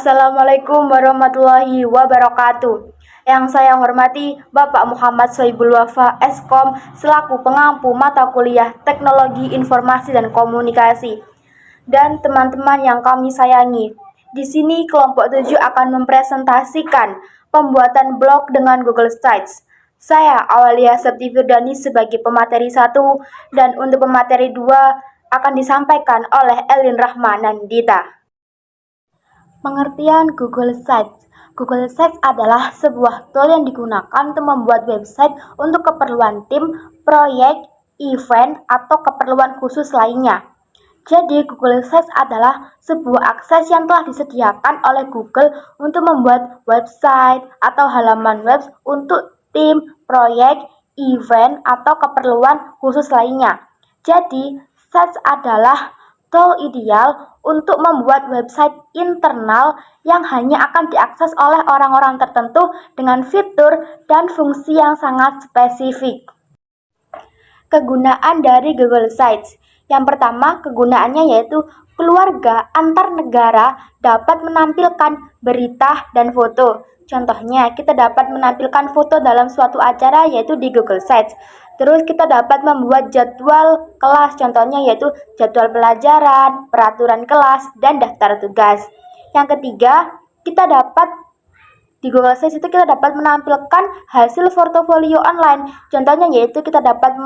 Assalamualaikum warahmatullahi wabarakatuh. Yang saya hormati Bapak Muhammad Sohibul Wafa, Eskom, selaku pengampu mata kuliah Teknologi Informasi dan Komunikasi. Dan teman-teman yang kami sayangi, di sini kelompok 7 akan mempresentasikan pembuatan blog dengan Google Sites. Saya Awalia Septi Firdani sebagai pemateri 1 dan untuk pemateri 2 akan disampaikan oleh Elin Rahma Nandita. Pengertian Google Sites. Google Sites adalah sebuah tool yang digunakan untuk membuat website untuk keperluan tim, proyek, event, atau keperluan khusus lainnya. Jadi, Google Sites adalah sebuah akses yang telah disediakan oleh Google untuk membuat website atau halaman web untuk tim, proyek, event, atau keperluan khusus lainnya. Jadi, Sites adalah tool ideal untuk membuat website internal yang hanya akan diakses oleh orang-orang tertentu dengan fitur dan fungsi yang sangat spesifik. Kegunaan dari Google Sites. Yang pertama, kegunaannya yaitu keluarga antar negara dapat menampilkan berita dan foto. Contohnya, kita dapat menampilkan foto dalam suatu acara yaitu di Google Sites. Terus kita dapat membuat jadwal kelas, contohnya yaitu jadwal pelajaran, peraturan kelas, dan daftar tugas. Yang ketiga, kita dapat di Google Sites itu kita dapat menampilkan hasil portofolio online. Contohnya yaitu kita dapat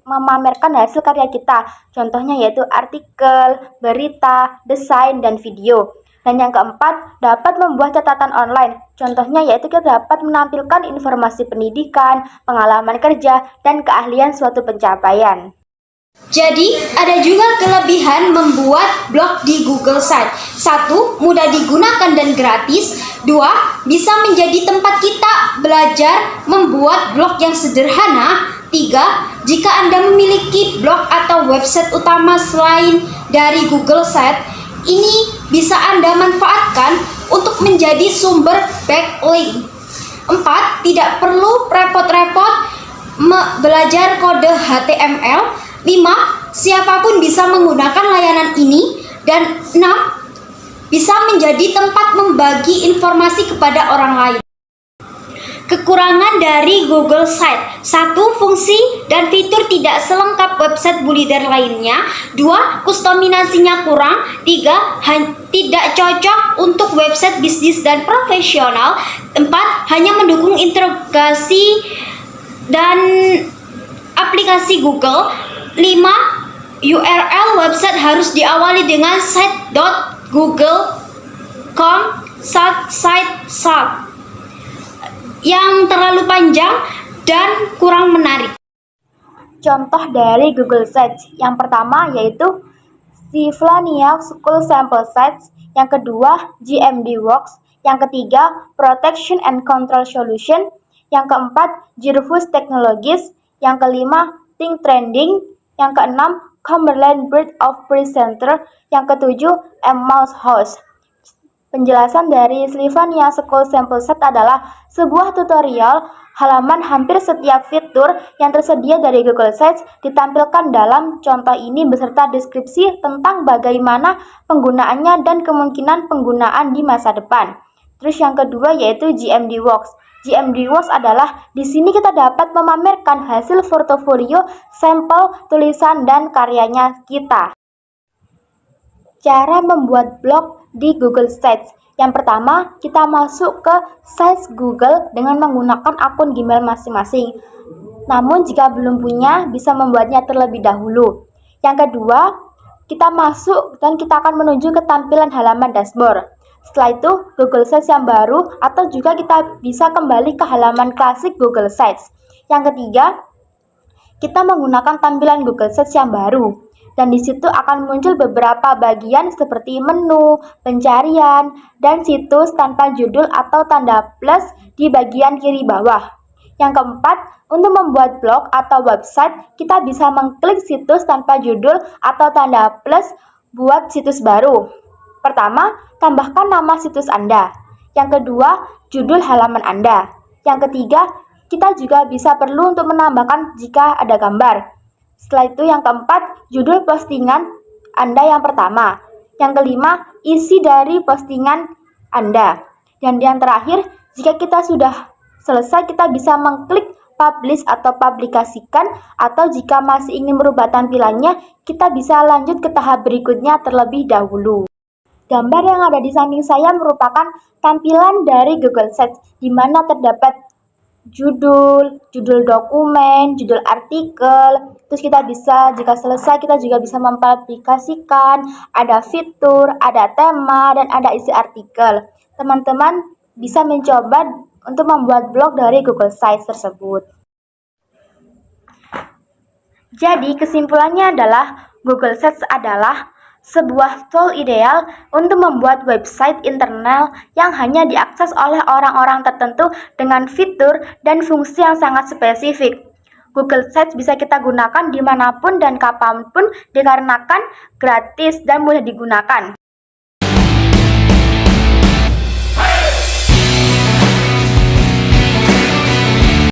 memamerkan hasil karya kita. Contohnya yaitu artikel, berita, desain, dan video. Dan yang keempat, dapat membuat catatan online. Contohnya yaitu kita dapat menampilkan informasi pendidikan, pengalaman kerja, dan keahlian suatu pencapaian. Jadi, ada juga kelebihan membuat blog di Google Sites. 1. Mudah digunakan dan gratis. 2. Bisa menjadi tempat kita belajar membuat blog yang sederhana. 3. Jika Anda memiliki blog atau website utama selain dari Google Sites, ini bisa Anda manfaatkan untuk menjadi sumber backlink. 4. Tidak perlu repot-repot belajar kode HTML. 5. Siapapun bisa menggunakan layanan ini. Dan 6. Bisa menjadi tempat membagi informasi kepada orang lain. Kekurangan dari Google Sites. 1. Fungsi dan fitur tidak selengkap website builder lainnya. 2. Kustomisasinya kurang. 3. Tidak cocok untuk website bisnis dan profesional. 4. Hanya mendukung integrasi dan aplikasi Google. 5. URL website harus diawali dengan site.google.com/site yang terlalu panjang dan kurang menarik. Contoh dari Google Sites. Yang pertama yaitu Sylvania School Sample Sites, yang kedua GMDworks, yang ketiga Protection and Control Solution, yang keempat Jervus Technologies, yang kelima Think Trending, yang keenam Cumberland Bird of Prey Center, yang ketujuh Emmaus House. Penjelasan dari Sylvania School Sample Set adalah sebuah tutorial halaman hampir setiap fitur yang tersedia dari Google Sites ditampilkan dalam contoh ini beserta deskripsi tentang bagaimana penggunaannya dan kemungkinan penggunaan di masa depan. Terus yang kedua yaitu GMDworks. GMDworks adalah di sini kita dapat memamerkan hasil portofolio, sampel, tulisan, dan karyanya kita. Cara membuat blog di Google Sites. Yang pertama, kita masuk ke sites Google dengan menggunakan akun Gmail masing-masing. Namun jika belum punya, bisa membuatnya terlebih dahulu. Yang kedua, kita masuk dan kita akan menuju ke tampilan halaman dashboard. Setelah itu, Google Sites yang baru atau juga kita bisa kembali ke halaman klasik Google Sites. Yang ketiga, kita menggunakan tampilan Google Sites yang baru. Dan di situ akan muncul beberapa bagian seperti menu, pencarian, dan situs tanpa judul atau tanda plus di bagian kiri bawah. Yang keempat, untuk membuat blog atau website, kita bisa mengklik situs tanpa judul atau tanda plus buat situs baru. Pertama, tambahkan nama situs Anda. Yang kedua, judul halaman Anda. Yang ketiga, kita juga bisa perlu untuk menambahkan jika ada gambar. Setelah itu yang keempat, judul postingan Anda yang pertama. Yang kelima, isi dari postingan Anda. Dan yang terakhir, jika kita sudah selesai, kita bisa mengklik publish atau publikasikan, atau jika masih ingin merubah tampilannya, kita bisa lanjut ke tahap berikutnya terlebih dahulu. Gambar yang ada di samping saya merupakan tampilan dari Google Sites, di mana terdapat judul dokumen, judul artikel. Terus kita bisa, jika selesai, kita juga bisa mempublikasikan, ada fitur, ada tema, dan ada isi artikel. Teman-teman bisa mencoba untuk membuat blog dari Google Sites tersebut. Jadi kesimpulannya adalah Google Sites adalah sebuah tool ideal untuk membuat website internal yang hanya diakses oleh orang-orang tertentu dengan fitur dan fungsi yang sangat spesifik. Google Sites bisa kita gunakan dimanapun dan kapanpun dikarenakan gratis dan mudah digunakan.